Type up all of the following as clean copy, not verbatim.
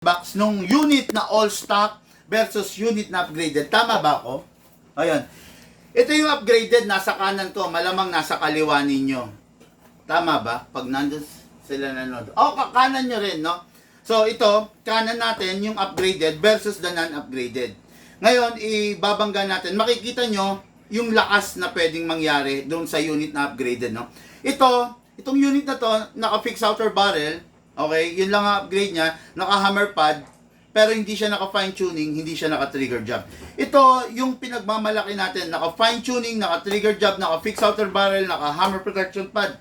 box nung unit na all stock versus unit na upgraded. Tama ba ako? Ayun. Ito yung upgraded, nasa kanan ko, malamang nasa kaliwa ninyo. Tama ba? Pag nandun sila nanood. Kanan nyo rin, no? So, ito, kanan natin yung upgraded versus the non-upgraded. Ngayon, ibabangga natin. Makikita nyo yung lakas na pwedeng mangyari doon sa unit na upgraded, no? Itong unit na to, naka-fix outer barrel. Okay, yun lang ang upgrade niya, naka-hammer pad, pero hindi siya naka-fine tuning, hindi siya naka-trigger job. Ito, yung pinagmamalaki natin, naka-fine tuning, naka-trigger job, naka-fix outer barrel, naka-hammer protection pad,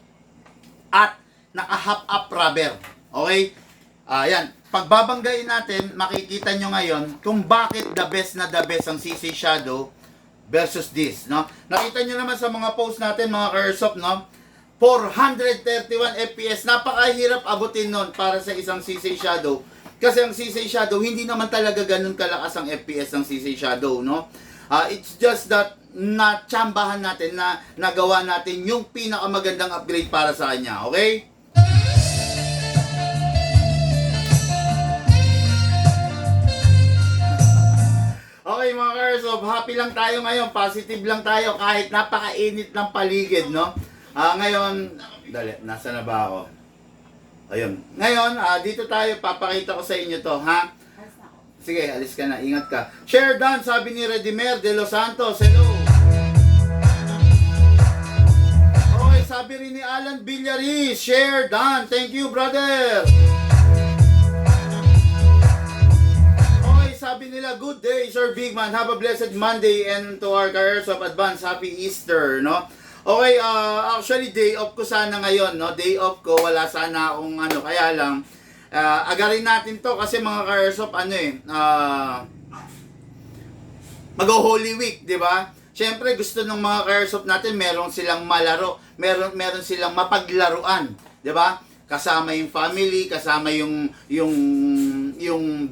at naka-hop up rubber. Okay? Ayan, pagbabanggain natin, makikita nyo ngayon kung bakit the best ang CC Shadow versus this, no? Nakita nyo naman sa mga post natin, mga Airsoft, no? 431 FPS, napakahirap abutin nun para sa isang CC Shadow. Kasi ang CC Shadow, hindi naman talaga ganun kalakas ang FPS ng CC Shadow, no? It's just that natsambahan natin, na nagawa natin yung pinakamagandang upgrade para sa kanya, okay? Okay mga Airsoft, happy lang tayo ngayon, positive lang tayo kahit napakainit ng paligid, no? Ngayon, nasa na ba ako? Ayun. Ngayon, dito tayo, papakita ko sa inyo to, ha? Sige, alis ka na, ingat ka. Share done, sabi ni Redimer de Los Santos. Hello. Okay, sabi rin ni Alan Villaris, share done. Thank you, brother. Okay, sabi nila, good day, Sir Bigman. Have a blessed Monday and to our Careers of Advance, happy Easter, no? Okay, actually day off ko sana ngayon, no? Day off ko, wala sana akong ano, kaya lang agarin natin to kasi mga Airsoft mag-Holy Week, 'di ba? Siyempre gusto ng mga Airsoft natin meron silang malaro, meron silang mapaglaruan, 'di ba? Kasama yung family, kasama yung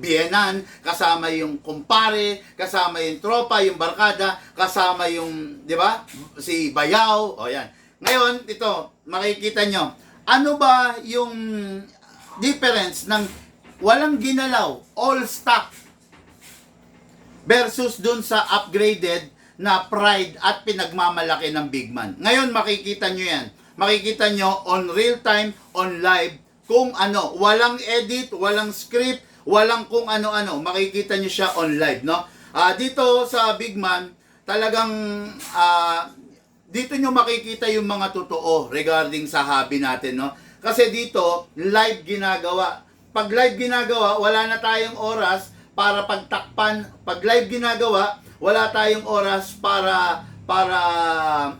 biyenan, kasama yung kumpare, kasama yung tropa, yung barkada, kasama yung, di ba, si bayaw, o yan. Ngayon, ito, makikita nyo, ano ba yung difference ng walang ginalaw, all stock, versus dun sa upgraded na pride at pinagmamalaki ng Bigman. Ngayon, makikita nyo yan. Makikita nyo on real time, on live, kung ano, walang edit, walang script, walang kung ano-ano. Makikita nyo siya on live, no? Dito sa Bigman, talagang dito nyo makikita yung mga totoo regarding sa hobby natin, no? Kasi dito, live ginagawa. Pag live ginagawa, wala na tayong oras para pagtakpan. Pag live ginagawa, wala tayong oras para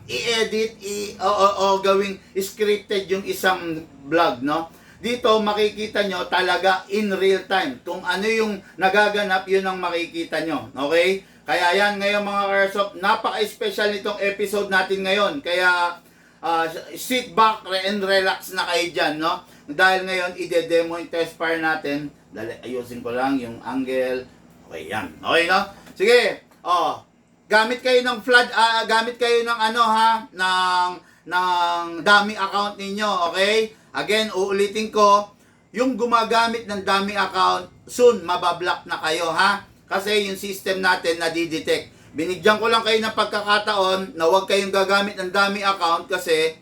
i-edit o gawing scripted yung isang vlog, no? Dito makikita nyo talaga in real time. Kung ano yung nagaganap, yun ang makikita nyo. Okay? Kaya yan ngayon mga Airsoft, napaka-special nitong episode natin ngayon. Kaya sit back and relax na kayo dyan, no? Dahil ngayon ide-demo yung test fire natin. Dali, ayusin ko lang yung angle. Okay, yan. Okay, no? Sige. Gamit kayo ng flood, gamit kayo ng ano ha, ng dummy account ninyo, okay? Again, uulitin ko, yung gumagamit ng dummy account, soon mabablock na kayo ha. Kasi yung system natin nadidetect. Binigyan ko lang kayo ng pagkakataon na huwag kayong gagamit ng dummy account kasi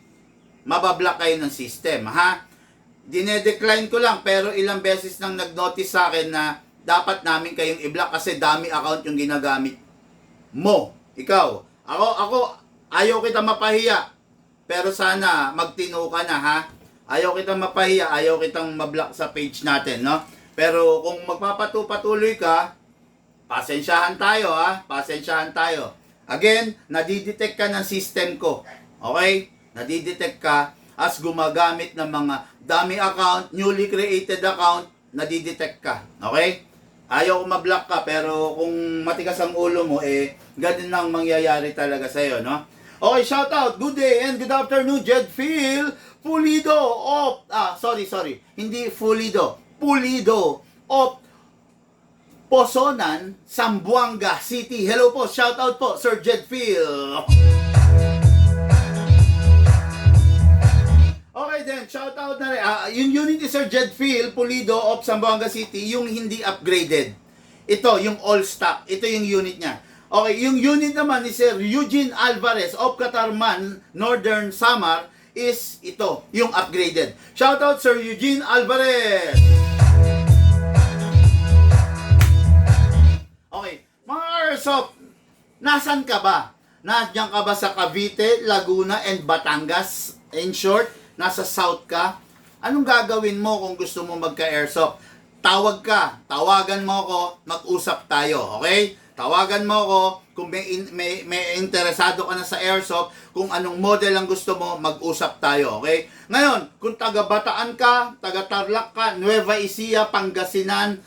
mabablock kayo ng system ha. Dinedecline ko lang pero ilang beses nang nag-notice sa akin na dapat namin kayong i-block kasi dummy account yung ginagamit mo, ikaw. Ako, ayaw kita mapahiya. Pero sana, magtino ka na, ha? Ayaw kitang mapahiya, ayaw kitang mablock sa page natin, no? Pero kung magpapatuloy ka, pasensyahan tayo, ha? Pasensyahan tayo. Again, nadidetect ka ng system ko. Okay? Nadidetect ka as gumagamit ng mga dummy account, newly created account, nadidetect ka. Okay? Ayaw ko ma-block ka, pero kung matigas ang ulo mo, ganun lang mangyayari talaga sa'yo, no? Okay, shout out, good day and good afternoon, Jed Phil Pulido of, sorry, hindi Pulido of Posonan, Zamboanga City. Hello po, shout out po, Sir Jed Phil. Okay, then, shoutout na rin. Yung unit ni Sir Jedfield Pulido of Zamboanga City, yung hindi upgraded. Ito, yung all stock. Ito yung unit niya. Okay, yung unit naman ni Sir Eugene Alvarez of Catarman, Northern Samar, is ito, yung upgraded. Shoutout Sir Eugene Alvarez! Okay, mga airsoft, nasan ka ba? Nandiyan ka ba sa Cavite, Laguna, and Batangas? In short, nasa south ka? Anong gagawin mo kung gusto mo magka-airsoft? Tawag ka, tawagan mo ako, mag-usap tayo, okay? Tawagan mo ako kung may interesado ka na sa airsoft, kung anong model ang gusto mo, mag-usap tayo, okay? Ngayon, kung taga Bataan ka, taga Tarlac ka, Nueva Ecija, Pangasinan,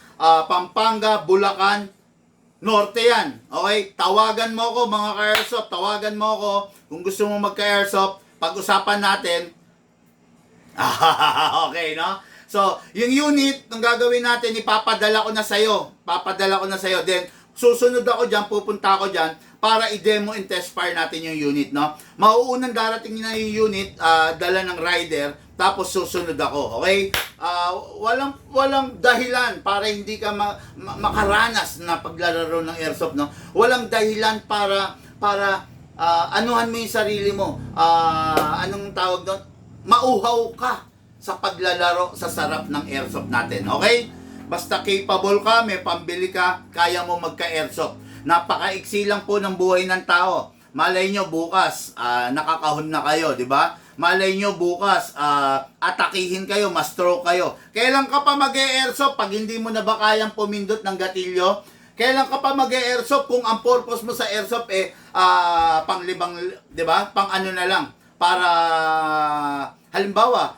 Pampanga, Bulacan, Norte yan, okay? Tawagan mo ako mga ka-airsoft, tawagan mo ako kung gusto mo magka-airsoft, pag-usapan natin. Okay, no? So, yung unit, ang gagawin natin, ipapadala ko na sa'yo. Papadala ko na sa'yo. Then, susunod ako dyan, pupunta ako dyan, para i-demo and test fire natin yung unit, no? Mauunang darating na yung unit, dala ng rider, tapos susunod ako, okay? Walang dahilan para hindi ka makaranas na paglalaro ng airsoft, no? Walang dahilan para anuhan mo yung sarili mo. Anong tawag doon? Mauhaw ka sa paglalaro sa sarap ng airsoft natin, okay? Basta capable ka, may pambili ka, kaya mo magka-airsoft. Napakaiksi lang po ng buhay ng tao. Malay nyo bukas, nakakahon na kayo, di ba? Malay nyo bukas, atakihin kayo, ma-stroke kayo. Kailan ka pa mag-airsoft pag hindi mo na ba kayang pumindot ng gatilyo? Kailan ka pa mag-airsoft kung ang purpose mo sa airsoft panglibang, di ba? Pang ano na lang, para halimbawa,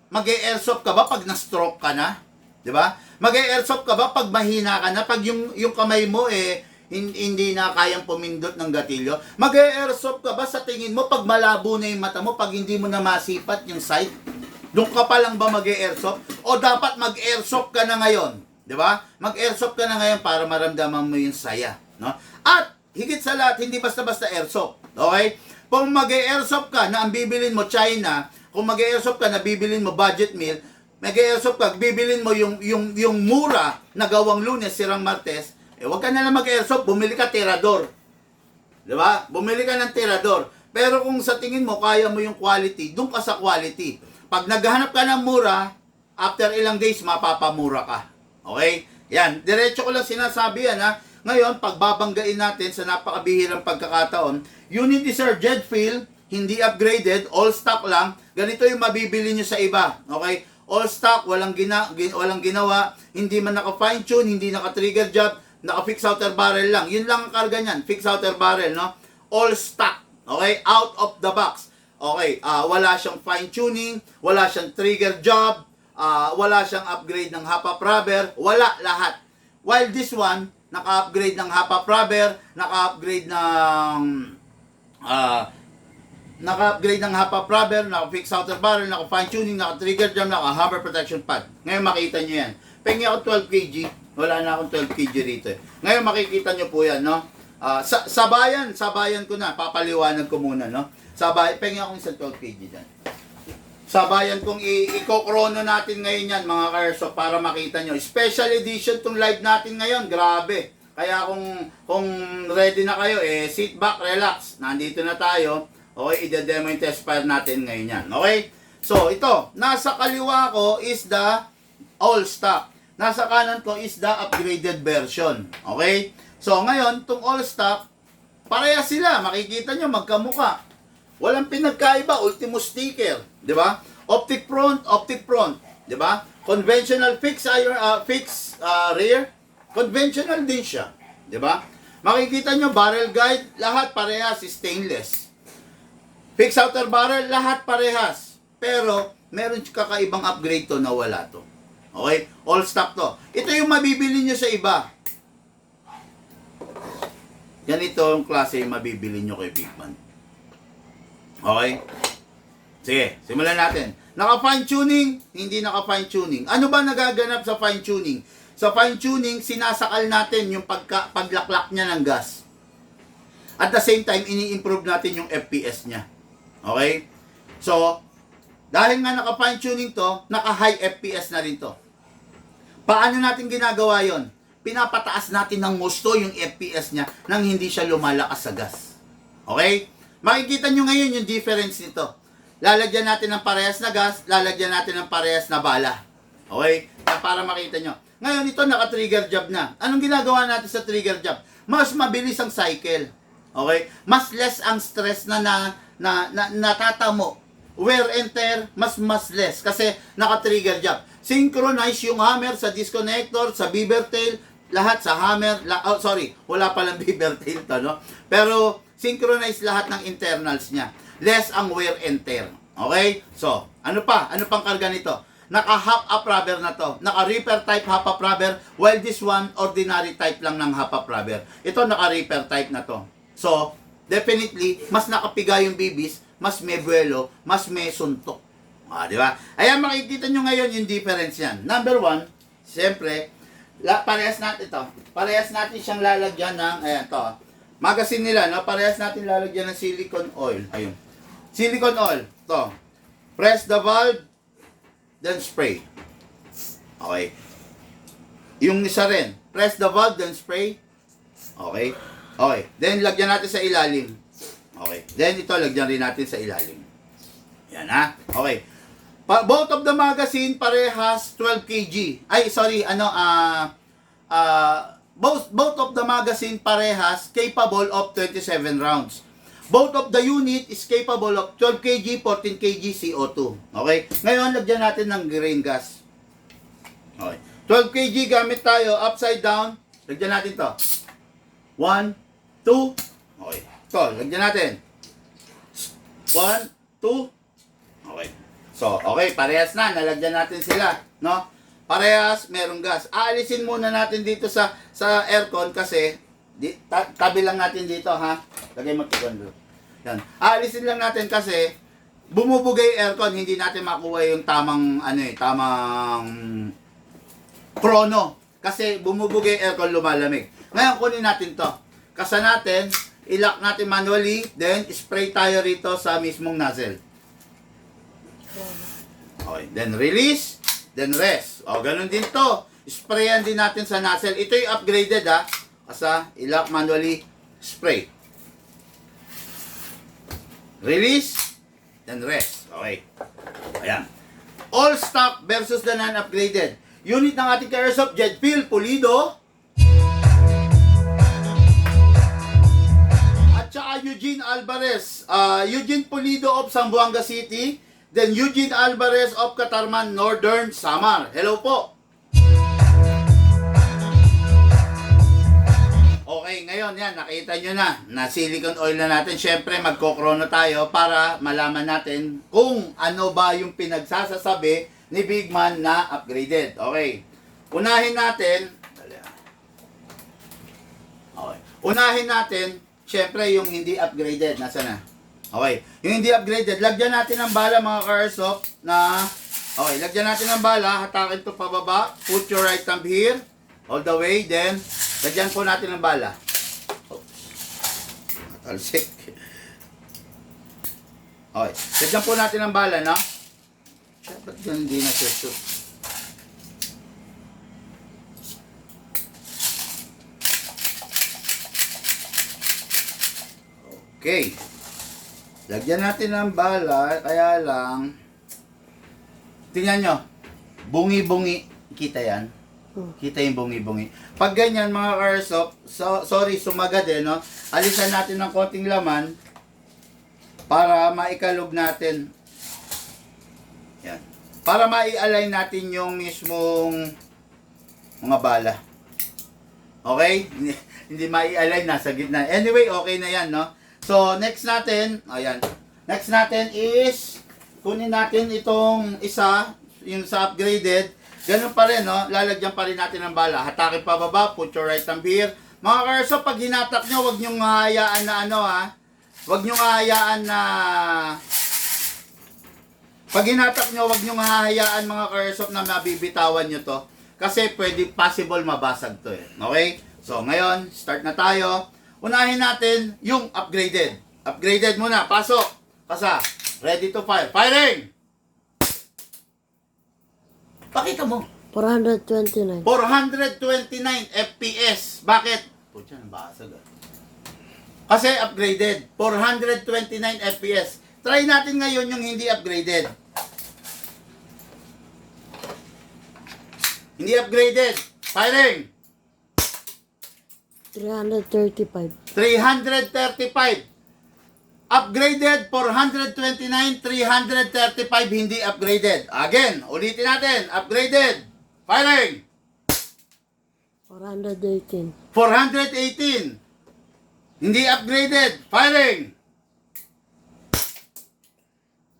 mag-airsoft ka ba pag na-stroke ka na? Di ba? Mag-airsoft ka ba pag mahina ka na? Pag yung kamay mo hindi na kayang pumindot ng gatilyo? Mag-airsoft ka ba sa tingin mo pag malabo na yung mata mo, pag hindi mo na masipat yung sight? Doon ka pa lang ba mag-airsoft? O dapat mag-airsoft ka na ngayon? Di ba? Mag-airsoft ka na ngayon para maramdaman mo yung saya, no? At higit sa lahat, hindi basta-basta airsoft. Okay? Kung mag-airsoft ka na ang bibilin mo China, kung mag-airsoft ka na bibilin mo budget meal, mag-airsoft ka, bibilin mo yung mura na gawang Lunes, sirang Martes, wag ka na lang mag-airsoft, bumili ka tirador. Di ba? Bumili ka ng tirador. Pero kung sa tingin mo, kaya mo yung quality, doon ka sa quality. Pag naghahanap ka ng mura, after ilang days, mapapamura ka. Okay? Yan. Diretso ko lang sinasabi yan, ha? Ngayon, pagbabanggain natin sa napakabihirang pagkakataon, unit ni Sir Jedfield, hindi upgraded, all stock lang. Ganito yung mabibili nyo sa iba. Okay? All stock, walang ginawa, hindi man naka-fine tune, hindi naka-trigger job, naka-fix outer barrel lang. Yun lang ang karga niyan, fix outer barrel, no? All stock. Okay? Out of the box. Okay, wala siyang fine tuning, wala siyang trigger job, wala siyang upgrade ng hop-up rubber, wala lahat. While this one, naka-upgrade ng hop-up rubber, naka-upgrade ng hop-up rubber, naka-fix outer barrel, naka-fine tuning, naka-trigger jam, naka-hammer protection pad. Ngayon makita nyo yan. Pengi ako 12 kg, wala na akong 12 kg rito. Ngayon makikita nyo po yan, no? Sabayan ko na, papaliwanag ko muna, no? Pengi akong isang 12 kg dyan. Sabayan kong i-kokrono natin ngayon yan, mga ka-airsoft, para makita nyo. Special edition tong live natin ngayon, grabe. Kaya kung ready na kayo, sit back, relax. Nandito na tayo. Okay, i-demo yung test fire natin ngayon yan. Okay? So, ito. Nasa kaliwa ko is the all stock. Nasa kanan ko is the upgraded version. Okay? So, ngayon, itong all stock, pareha sila. Makikita nyo, magkamuka. Walang pinagkaiba, ultimo sticker. Di ba? Optic front, di ba? Conventional fixed rear, conventional din siya, di ba? Makikita nyo, barrel guide, lahat parehas, stainless. Fixed outer barrel, lahat parehas. Pero, meron kakaibang upgrade to na wala to. Okay? All stock to. Ito yung mabibili nyo sa iba. Ganito yung klase yung mabibili nyo kay Bigman. Okay? Sige, simulan natin. Naka-fine tuning, hindi naka-fine tuning. Ano ba nagaganap sa fine tuning? Sa fine tuning, sinasakal natin yung paglaklak niya ng gas. At the same time, ini-improve natin yung FPS niya. Okay? So, Dahil nga naka-fine tuning to, naka-high FPS na rin to. Paano natin ginagawa yon? Pinapataas natin ng gusto yung FPS niya nang hindi siya lumalakas sa gas. Okay? Makikita nyo ngayon yung difference nito. Lalagyan natin ng parehas na gas, lalagyan natin ng parehas na bala. Okay? Para makita nyo. Ngayon, ito naka-trigger job na. Anong ginagawa natin sa trigger job? Mas mabilis ang cycle. Okay? Mas less ang stress na natatamo. Wear and tear, mas less. Kasi naka-trigger job. Synchronize yung hammer sa disconnector, sa beaver tail, lahat sa hammer. Wala palang beaver tail to, no? Pero, synchronize lahat ng internals niya. Less ang wear and tear. Okay? So, ano pa? Ano pang karga nito? Naka-half-up rubber na to. Naka-repair type half-up rubber, while this one, ordinary type lang ng half-up rubber. Ito, naka-repair type na to. So, definitely, mas nakapiga yung bibis, mas may buwelo, mas may suntok. Di ba? Ayan, makikita nyo ngayon yung difference yan. Number one, siyempre, parehas natin ito. Parehas natin siyang lalagyan ng, ayan to. Magazine nila, no? Parehas natin lalagyan ng silicone oil. Ayun. Silicone oil. To. Press the valve, then spray. Okay. Yung isa rin. Press the valve, then spray. Okay. Okay. Then, lagyan natin sa ilalim. Okay. Then, ito, lagyan rin natin sa ilalim. Yan, ha? Okay. Both of the magazine, parehas 12 kg. Ay, sorry, both of the magazine parehas capable of 27 rounds. Both of the unit is capable of 12 kg, 14 kg CO2. Okay? Ngayon, lagyan natin ng grain gas. Okay. 12 kg gamit tayo, upside down. Lagyan natin to. 1, 2. Okay. Ito, lagyan natin. 1, 2. Okay. So, okay, parehas na. Nalagyan natin sila. No? Parehas, merong gas. Aalisin muna natin dito sa aircon kasi tabi lang natin dito, ha? Lagay mo ito doon. Yan. Aalisin lang natin kasi bumubugay aircon, hindi natin makuha yung tamang chrono. Kasi bumubugay aircon, lumalamig. Ngayon, kunin natin to. Kasa natin, ilock natin manually, then spray tayo rito sa mismong nozzle. Okay, then release, then rest. O, ganun din to. Sprayan din natin sa nozzle. Ito yung upgraded, ha. Kasa, ilock manually, spray. Release, then rest. Okay. Ayan. All stock versus the non-upgraded. Unit ng ating Airsoft Jet Fuel Pulido. At saka Eugene Alvarez. Eugene Pulido of Zamboanga City. Then Eugene Alvarez of Catarman, Northern Samar. Hello po. Okay, ngayon yan, nakita nyo na silicone oil na natin. Siyempre, magkokrono tayo para malaman natin kung ano ba yung pinagsasasabi ni Big Man na upgraded. Okay. Unahin natin. Okay. Unahin natin, siyempre, yung hindi upgraded. Nasaan na? Okay. Yung hindi upgraded, lagyan natin ng bala mga ka-airsoft na... Okay, lagyan natin ng bala. Hatakin to pababa. Put your right thumb here. All the way. Then, lagyan po natin ng bala. Oops. Natalsik. Okay. Lagyan po natin ng bala, no? Ba't yan hindi na-shoot? Okay. Lagyan natin ng bala, kaya lang, tingnan nyo, bungi-bungi, kita yan? Kita yung bungi-bungi. Pag ganyan mga airsoft, sorry, sumagad no? Alisan natin ng konting laman, para maikalog natin, yan, para mai-align natin yung mismong mga bala. Okay? Hindi mai-align, nasa gitna. Anyway, okay na yan, no? So, next natin, ayan. Next natin is, kunin natin itong isa, yung sa upgraded. Ganun pa rin, no? Lalagyan pa rin natin ng bala. Hatakin pa baba, put your right thumb here. Mga karso, pag hinatak nyo, huwag nyo hayaan na ano, ha? Huwag nyo hayaan na... Pag hinatak nyo, huwag nyo hayaan mga karso na mabibitawan nyo to. Kasi pwede, possible mabasag to, eh. Okay? So, ngayon, start na tayo. Unahin natin yung upgraded. Upgraded muna. Pasok. Kasa. Ready to fire. Firing! Pakita mo. 429. 429 FPS. Bakit? Pucha, nabasag ah. Kasi upgraded. 429 FPS. Try natin ngayon yung hindi upgraded. Hindi upgraded. Firing. 335. 335. Upgraded, 429, 335, hindi upgraded. Again, ulitin natin. Upgraded. Firing. 418. 418. Hindi upgraded. Firing.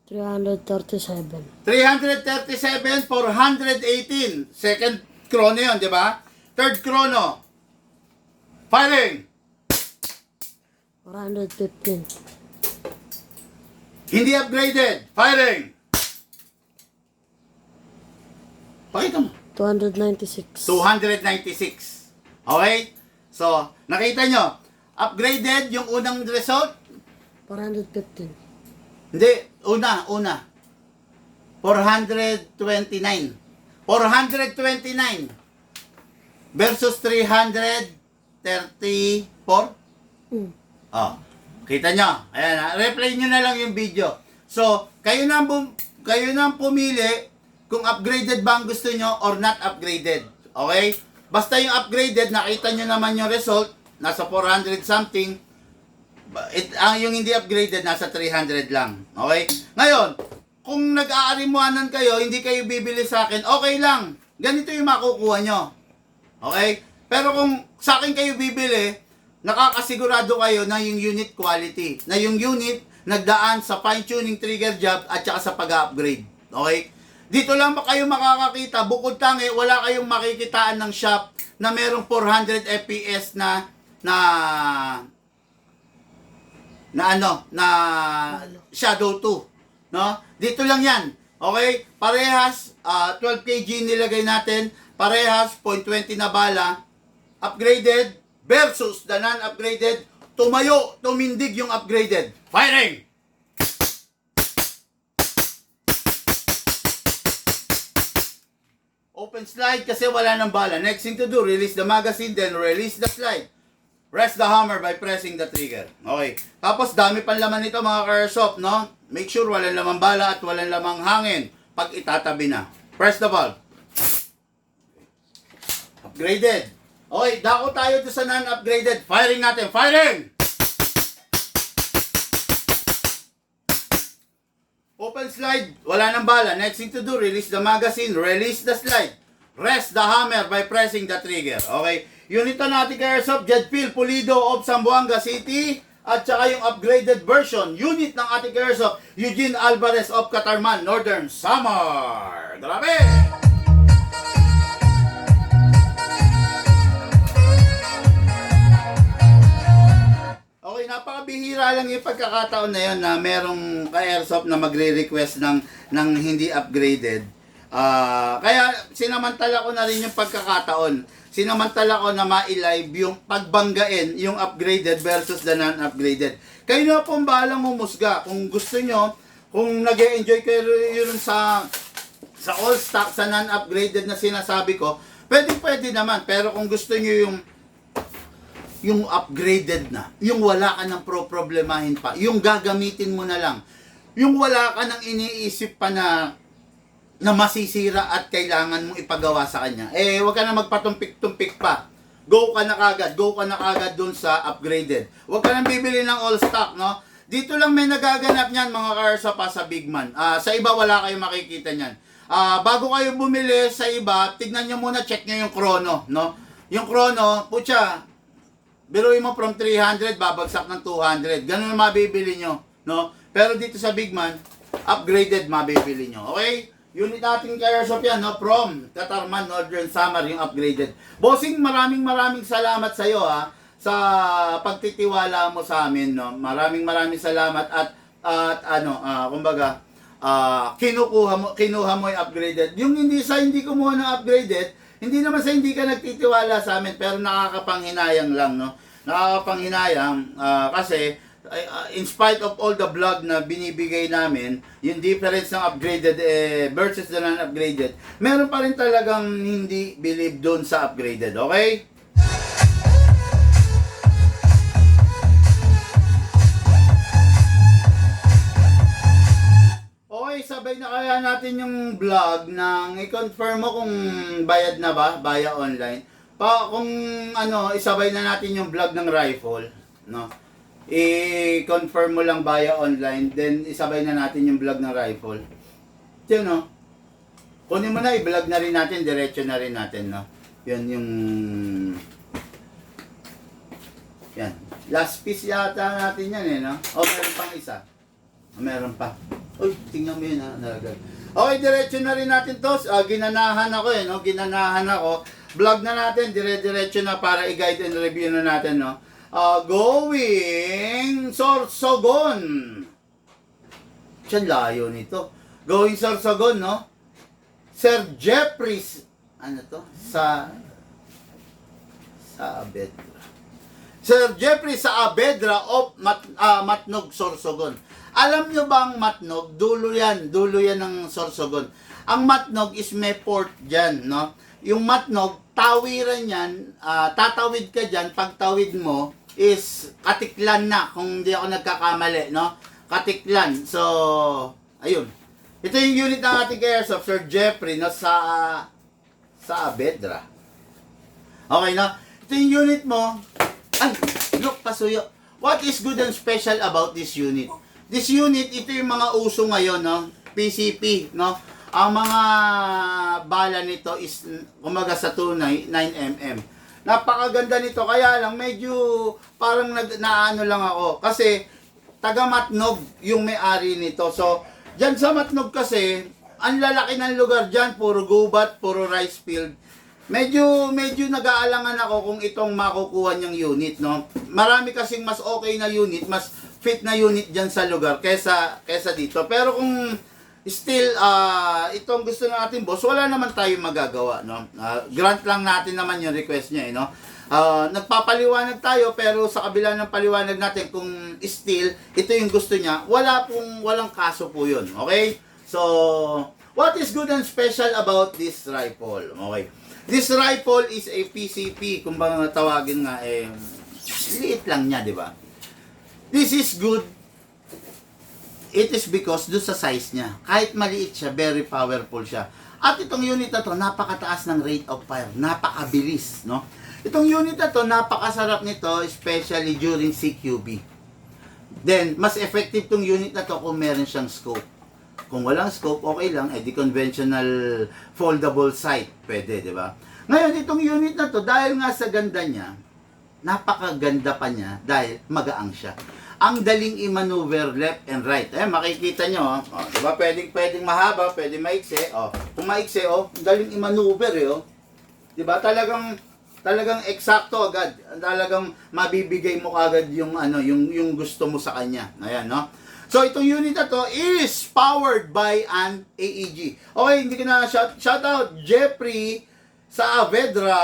337. 337, 418. Second chrono yun, di ba? Third chrono. Firing. 415. Hindi upgraded. Firing. Pakita mo. 296. 296. Okay? So, nakita nyo, upgraded yung unang result? 415. Hindi, una. 429. 429 versus 334. Oh, kita nyo. Ayan, replay nyo na lang yung video. So, kayo na pumili kung upgraded ba ang gusto nyo or not upgraded. Okay? Basta yung upgraded, nakita nyo naman yung result, nasa 400 something. Yung hindi upgraded, nasa 300 lang. Okay? Ngayon, kung nag-aarimuanan kayo, hindi kayo bibili sa akin, okay lang. Ganito yung makukuha nyo. Okay? Pero kung sa akin kayo bibili, nakakasigurado kayo na yung unit quality, na yung unit nagdaan sa fine-tuning trigger job at saka sa pag-upgrade. Okay? Dito lang ba kayo makakakita, bukod tangi, wala kayong makikitaan ng shop na merong 400 FPS na Shadow 2. No? Dito lang yan. Okay? Parehas, 12 kg nilagay natin, parehas, 0.20 na bala, upgraded, versus the non-upgraded, tumayo, tumindig yung upgraded. Firing! Open slide kasi wala ng bala. Next thing to do, release the magazine, then release the slide. Rest the hammer by pressing the trigger. Okay. Tapos dami pang laman nito mga ka-airsoft, no? Make sure walang lamang bala at walang lamang hangin pag itatabi na. Press the valve. Upgraded. Okay, dako tayo doon sa non-upgraded. Firing natin. Firing! Open slide. Wala nang bala. Next thing to do, release the magazine. Release the slide. Rest the hammer by pressing the trigger. Okay. Unit na natin kay Airsoft, Jedfield Pulido of Zamboanga City. At saka yung upgraded version. Unit ng ating Airsoft, Eugene Alvarez of Catarman, Northern Samar. Grabe! Okay, napakabihira lang yung pagkakataon na yun na merong ka-airsoft na magre-request ng hindi upgraded. Kaya sinamantala ko na rin yung pagkakataon. Sinamantala ko na ma-live yung pagbanggain yung upgraded versus the non-upgraded. Kayo na pong bahalang humusga. Kung gusto nyo, kung nag-e-enjoy kayo yun sa all stock, sa non-upgraded na sinasabi ko, pwede naman. Pero kung gusto nyo yung upgraded na, yung wala ka ng problemahin pa, yung gagamitin mo na lang, yung wala ka nang iniisip pa na masisira at kailangan mong ipagawa sa kanya, wag ka na magpatumpik-tumpik pa. Go ka na kagad dun sa upgraded. Wag ka nang bibili ng all stock, no? Dito lang may nagaganap niyan mga karsa pa sa Big Man. Sa iba wala kayong makikita niyan. Bago kayo bumili sa iba, tignan nyo muna, check nyo yung chrono, no? Yung chrono, putya, biruin mo from 300, babagsak ng 200. Ganun ang mabibili nyo, no? Pero dito sa Big Man, upgraded mabibili nyo, okay? Unit natin kay Airsoft yan, no? From Catarman, Northern Samar, yung upgraded. Bossing, maraming salamat sa iyo, ha? Sa pagtitiwala mo sa amin, no? Maraming salamat at kumbaga, kinuha mo yung upgraded. Yung hindi kumuha ng upgraded, hindi naman sa hindi ka nagtitiwala sa amin, pero nakakapanghinayang lang, no? Nakakapanghinayang kasi in spite of all the vlog na binibigay namin, yung difference ng upgraded versus the non-upgraded, meron pa rin talagang hindi believe doon sa upgraded, okay? Okay, sabay na kaya natin yung vlog nang i-confirm mo kung bayad na ba, via online. Kung ano, isabay na natin yung vlog ng rifle, no? I-confirm mo lang via online, then isabay na natin yung vlog ng rifle. Yun, no? Kunin mo na, i-vlog na rin natin, diretso na rin natin, no? Yun yung... Yan. Last piece yata natin yan, eh, no? O, meron pang isa. Meron pa. Uy, tingnan mo yun, ha? Nalagay. Okay, diretso na rin natin to. Ginanahan ako, eh, no? Ginanahan ako. Vlog na natin, dire-diretso na para i-guide and review na natin, no? Going Sorsogon. Siya layo nito. Going Sorsogon, no? Sir Jeffries. Ano to? Sa Abedra. Sir Jeffrey sa Abedra of Matnog, Sorsogon. Alam nyo ba ang Matnog? Dulo yan ng Sorsogon. Ang Matnog is may port dyan, no? Yung Matnog, tawiran yan, tatawid ka dyan, pagtawid mo, is Katiklan na, kung hindi ako nagkakamali, no? Katiklan. So, ayun. Ito yung unit ng ating Airsoft, Sir Jeffrey, no? Sa Abedra. Okay, no? Ito yung unit mo. Ay, look, pasuyo. What is good and special about this unit? This unit, ito yung mga uso ngayon, no? PCP, no? Ang mga bala nito is, kumaga sa tunay, 9mm. Napakaganda nito, kaya lang medyo parang naano lang ako. Kasi, taga Matnog yung may-ari nito. So, dyan sa Matnog kasi, ang lalaki ng lugar dyan, puro gubat, puro rice field. Medyo nag-aalangan ako kung itong makukuha niyang unit, no? Marami kasing mas okay na unit, mas fit na unit dyan sa lugar kesa dito. Pero kung still, itong gusto ng ating boss, wala naman tayong magagawa, no? Grant lang natin naman yung request niya, no? Nagpapaliwanag tayo, pero sa kabila ng paliwanag natin, kung still, ito yung gusto niya, walang kaso po yun, okay? So, what is good and special about this rifle? Okay. This rifle is a PCP, kung ba tawagin nga, liit lang niya, di ba? This is good. It is because do sa size niya. Kahit maliit siya, very powerful siya. At itong unit na to, napakataas ng rate of fire. Napakabilis, no? Itong unit na to, napakasarap nito, especially during CQB. Then, mas effective tong unit na to kung meron siyang scope. Kung walang scope, okay lang, di conventional foldable sight, pwede, di ba? Ngayon, itong unit na to, dahil nga sa ganda niya, napakaganda pa niya dahil magaang siya. Ang daling i-maneuver left and right. Makikita nyo, di ba? Pwedeng mahaba, pwedeng maiksi. Kung maiksi, daling i-maneuver, di ba? Talagang eksakto agad. Talagang mabibigay mo agad yung yung gusto mo sa kanya. Ayan, no? So, itong unit na to is powered by an AEG. Okay, hindi ko na shout out Jeffrey sa Avedra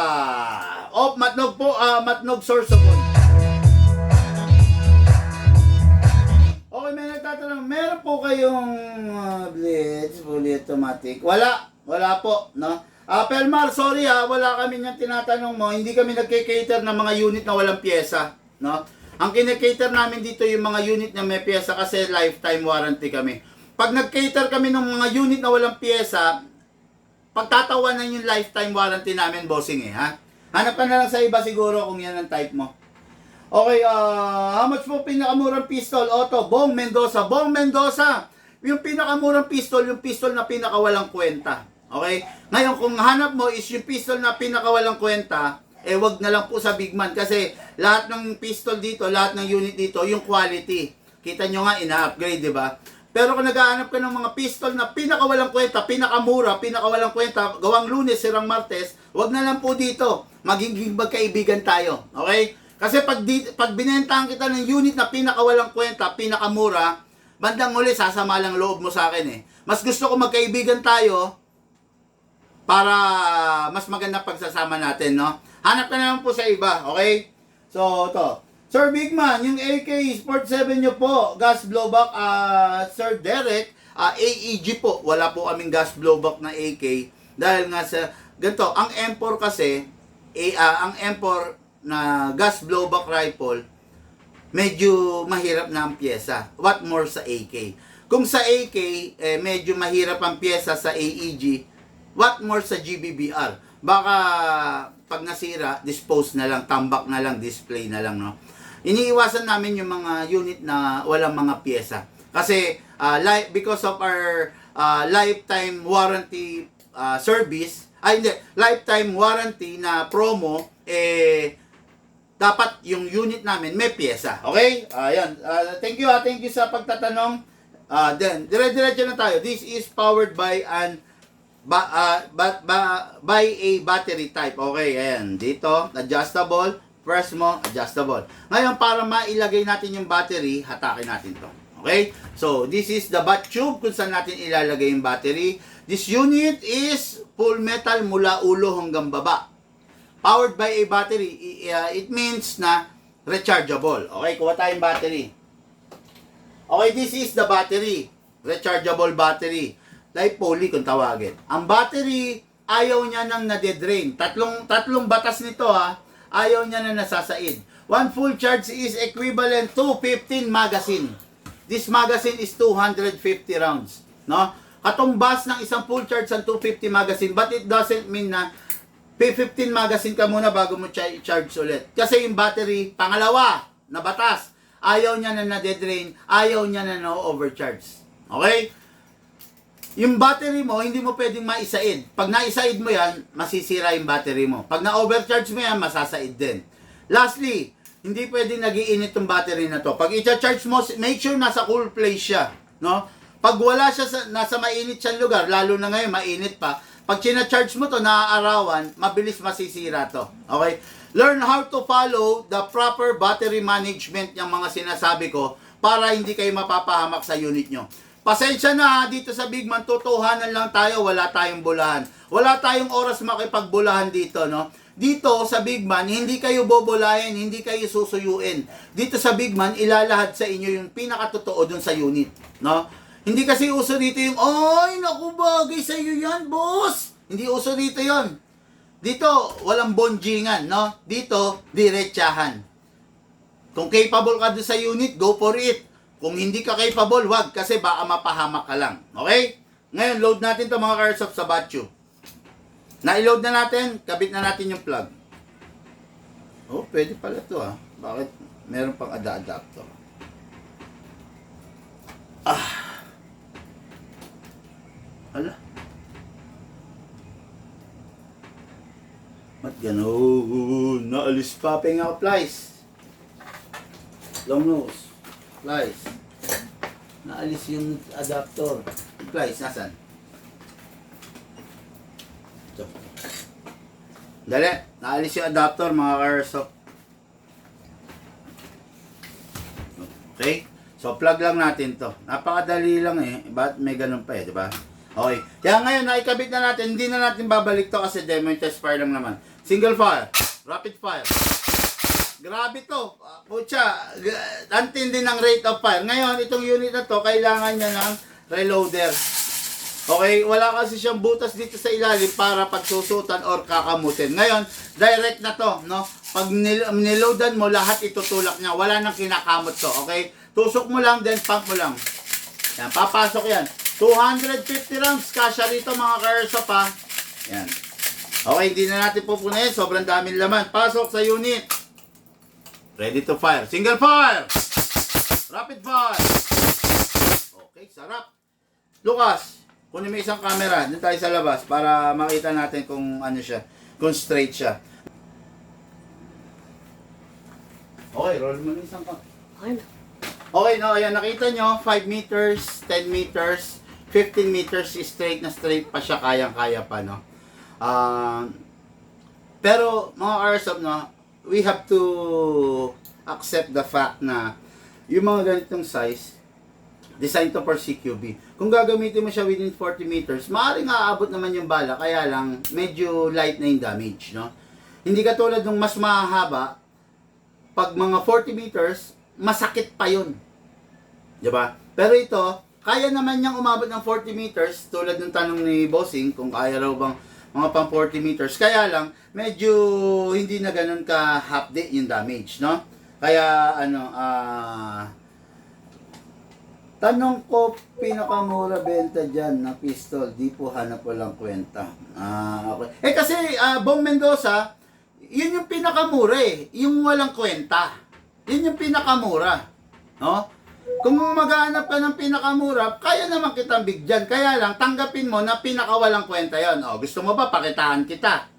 of Matnog po, Matnog Sorsogon. Okay, may nagtatanong, meron po kayong blitz, fully automatic? Wala po, no? Pelmar, sorry wala kami niyang tinatanong mo. Hindi kami nagke-cater ng mga unit na walang pyesa, no? Ang kine-cater namin dito yung mga unit na may pyesa kasi lifetime warranty kami. Pag nag-cater kami ng mga unit na walang pyesa, pagtatawanan yung lifetime warranty namin, bossing ha? Hanap ka na lang sa iba siguro kung yan ang type mo. Okay, how much po pinakamurang pistol? Auto, Bong Mendoza. Bong Mendoza, yung pinakamurang pistol, yung pistol na pinakawalang kwenta. Okay? Ngayon, kung hanap mo is yung pistol na pinakawalang kwenta, wag na lang po sa Big Man kasi lahat ng pistol dito, lahat ng unit dito, yung quality. Kita nyo nga, ina-upgrade, di ba? Pero kung naghahanap ka ng mga pistol na pinakawalang kwenta, pinakamura, pinakawalang kwenta, gawang Lunes, sirang Martes, wag na lang po dito. Magiging magkaibigan tayo. Okay? Kasi pag binentahan kita ng unit na pinakawalang kwenta, pinakamura, bandang uli, sasama lang loob mo sa akin Mas gusto ko magkaibigan tayo para mas maganda pagsasama natin, no? Hanap ka naman po sa iba, okay? So, to. Sir Bigman, yung AK Sport 7 nyo po, gas blowback, Sir Derek, AEG po. Wala po kaming gas blowback na AK. Dahil nga sa, ganito, ang M4 kasi, ang M4 na gas blowback rifle, medyo mahirap na ang pyesa. What more sa AK? Kung sa AK, medyo mahirap ang pyesa sa AEG, what more sa GBBR? Baka pag nasira, dispose na lang, tambak na lang, display na lang, no? Iniiwasan namin yung mga unit na walang mga pyesa. Kasi, because of our lifetime warranty service, lifetime warranty na promo, dapat yung unit namin may pyesa. Okay? Ayan. Thank you sa pagtatanong. Then, dire-diretso na tayo. This is powered by by a battery type. Okay, ayan. Dito, adjustable. Press mo, adjustable. Ngayon, para mailagay natin yung battery, hatakin natin to. Okay? So, this is the bat tube kung saan natin ilalagay yung battery. This unit is full metal mula ulo hanggang baba. Powered by a battery. It means na rechargeable. Okay, kuha tayong battery. Okay, this is the battery. Rechargeable battery. Like poly kung tawagin. Ang battery, ayaw niya nang nade-drain. Tatlong batas nito ayaw niya na nasasaid. One full charge is equivalent to 15 magazine. This magazine is 250 rounds. No? Katumbas ng isang full charge ng 250 magazine, but it doesn't mean na 15 magazine ka muna bago mo i-charge ulit. Kasi yung battery, pangalawa, na batas, ayaw niya na nade-drain, ayaw niya na na-overcharge. Okay? Yung battery mo, hindi mo pwedeng maisaid. Pag naisaid mo yan, masisira yung battery mo. Pag na-overcharge mo yan, masasaid din. Lastly, hindi pwedeng nag-iinit yung battery na to. Pag i-charge mo, make sure nasa cool place siya. No? Pag wala siya, nasa mainit siyang lugar, lalo na ngayon, mainit pa, pag charge mo to, naaarawan, mabilis masisira to. Okay? Learn how to follow the proper battery management yung mga sinasabi ko para hindi kayo mapapahamak sa unit nyo. Pasensya na dito sa Bigman, totohanan lang tayo, wala tayong bulahan. Wala tayong oras makipagbulahan dito, no? Dito sa Bigman, hindi kayo bobolahin, hindi kayo susuyuin. Dito sa Bigman, ilalahad sa inyo yung pinakatotoo dun sa unit, no? Hindi kasi uso dito yung, ay, naku, bagay sa iyo yan, boss! Hindi uso dito yon. Dito, walang bonjingan, no? Dito, diretsahan. Kung capable ka dun sa unit, go for it. Kung hindi ka capable, wag kasi baka mapahamak ka lang. Okay? Ngayon, load natin to mga Airsoft sa battery. Na-load na natin, kabit na natin yung plug. Oh, pwede pala to Bakit meron pang adapter? Hala. Ba't gano'n? Naalis pa. Penga plies. Long nose. Plies. Naalis yung adapter. Plies, nasan? So. Dali. Naalis yung adapter, mga Airsoft. Okay? So, plug lang natin to. Napakadali lang Ba't may ganun pa di ba? Okay. Kaya ngayon, naikabit na natin. Hindi na natin babalik to kasi demo test fire lang naman. Single fire. Rapid fire. Grabe to. Pucha, antindi ng rate of fire. Ngayon, itong unit na to, kailangan niya ng reloader. Okay, wala kasi siyang butas dito sa ilalim para pagsusutan or kakamutin. Ngayon, direct na to, no? Pag niloadan mo, lahat itutulak niya. Wala nang kinakamot to, okay? Tusok mo lang, then pump mo lang. Yan, papasok yan. 250 rounds, kasya rito mga Airsoft Yan. Okay, hindi na natin pupunin. Sobrang daming laman. Pasok sa unit. Ready to fire. Single fire! Rapid fire! Okay, sarap. Lucas, kunin mo isang camera. Doon tayo sa labas para makita natin kung ano siya. Kung straight siya. Okay, roll mo na isang camera. Okay, no, ayan, nakita nyo, 5 meters, 10 meters, 15 meters, straight na straight pa siya, kayang-kaya pa, no? Pero, mga Airsoft, no, we have to accept the fact na yung mga ganitong size, designed to for CQB. Kung gagamitin mo siya within 40 meters, maaaring aabot naman yung bala, kaya lang, medyo light na yung damage, no? Hindi katulad ng mas mahahaba, pag mga 40 meters, masakit pa yun. Diba? Pero ito, kaya naman niyang umabot ng 40 meters, tulad ng tanong ni Bossing, kung kaya raw bang mga pang 40 meters. Kaya lang, medyo hindi na ganun ka half day yung damage, no? Kaya, tanong ko, pinakamura benta dyan na pistol, di po hanap walang kwenta. Okay. Kasi, Bong Mendoza, yun yung pinakamura yung walang kwenta. Yun yung pinakamura. No? Kung maghahanap ka ng pinakamura, kaya naman kitang bigyan. Kaya lang, tanggapin mo na pinakawalang kwenta yon. Gusto mo ba pakitaan kita?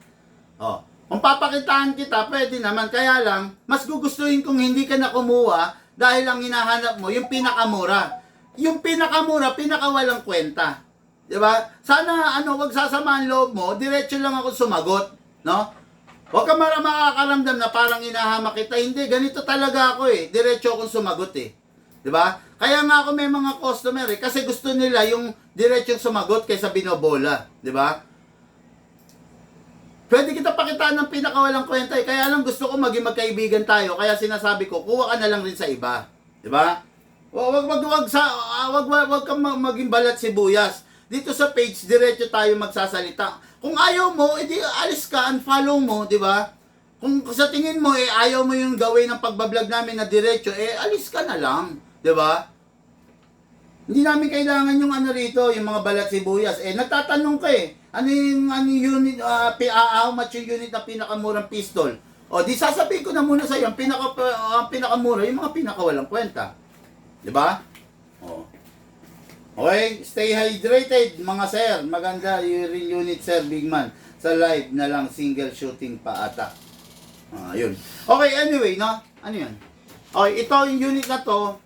Kung papakitaan kita, pwede naman. Kaya lang, mas gugustuhin kung hindi ka na kumuha dahil ang hinahanap mo, yung pinakamura. Yung pinakamura, pinakawalang kwenta. Diba? Sana, wag sasamahan loob mo, diretso lang ako sumagot. No? Huwag ka makakaramdam na parang inahamak kita. Hindi, ganito talaga ako diretso akong sumagot Diba? Kaya nga ako may mga customer kasi gusto nila yung diretsong sumagot kaysa binobola. Diba? Pwede kita pakitaan ng pinakawalang kwenta kaya lang gusto ko maging magkaibigan tayo. Kaya sinasabi ko, kuha ka na lang rin sa iba. Diba? Wag kang maging balat sibuyas. Dito sa page, diretso tayo magsasalita. Kung ayaw mo, edi alis ka, unfollow mo, di ba? Kung sa tingin mo, ayaw mo yung gawin ng pagbablog namin na diretso, alis ka na lang, di ba? Hindi namin kailangan yung rito, yung mga balat sibuyas. Nagtatanong ka ano yung unit, how much yung unit na pinakamurang pistol? Di sasabihin ko na muna sa'yo, ang pinakamura, yung mga pinakawalang kwenta. Di ba? Okay, stay hydrated mga sir. Maganda yung unit sir, big man. Sa live na lang, single shooting pa ata. Yun. Okay, anyway, no? Ano yun? Okay, ito yung unit na to.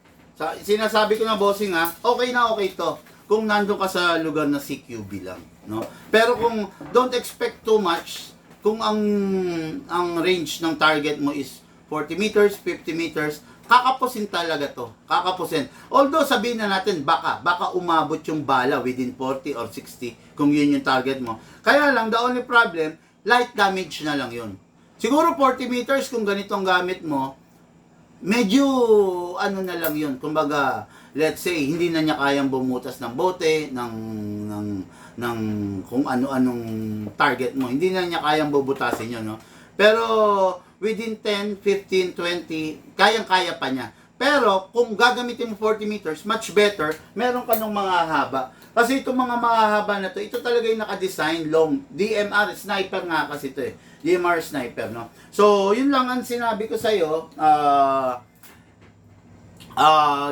Sinasabi ko na bossing okay na okay to. Kung nandun ka sa lugar na CQB lang. No? Pero kung don't expect too much, kung ang range ng target mo is 40 meters, 50 meters, kakapusin talaga to. Kakapusin. Although sabihin na natin, baka umabot yung bala within 40 or 60 kung yun yung target mo. Kaya lang, the only problem, light damage na lang yun. Siguro 40 meters kung ganitong gamit mo, medyo na lang yun. Kumbaga, let's say, hindi na niya kayang bumutas ng bote, ng kung ano-anong target mo. Hindi na niya kayang bubutasin yun, no? Pero, within 10, 15, 20, kayang-kaya pa niya. Pero, kung gagamitin mo 40 meters, much better, meron ka ng mga haba. Kasi itong mga mahaba na to, ito talaga yung naka-design long. DMR, sniper nga kasi ito DMR sniper, no? So, yun lang ang sinabi ko sa'yo.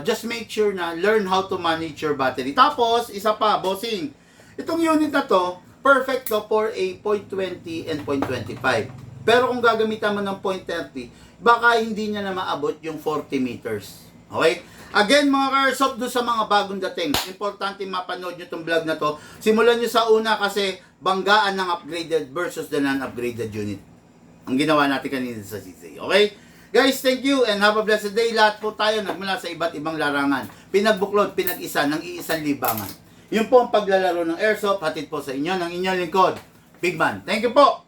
Just make sure na learn how to manage your battery. Tapos, isa pa, bossing. Itong unit na to, perfect to for a 0.20 and 0.25. Pero kung gagamitan mo ng 0.30, baka hindi niya na maabot yung 40 meters. Okay? Again, mga ka-airsoft, doon sa mga bagong dating, importante mapanood nyo itong vlog na to. Simulan nyo sa una kasi banggaan ng upgraded versus the non-upgraded unit. Ang ginawa natin kanina sa CC. Okay? Guys, thank you and have a blessed day. Lahat po tayo nagmula sa iba't ibang larangan. Pinagbuklod, pinag-isa ng iisang libangan. Yun po ang paglalaro ng airsoft. Hatid po sa inyo ng inyong lingkod, Big Man. Thank you po!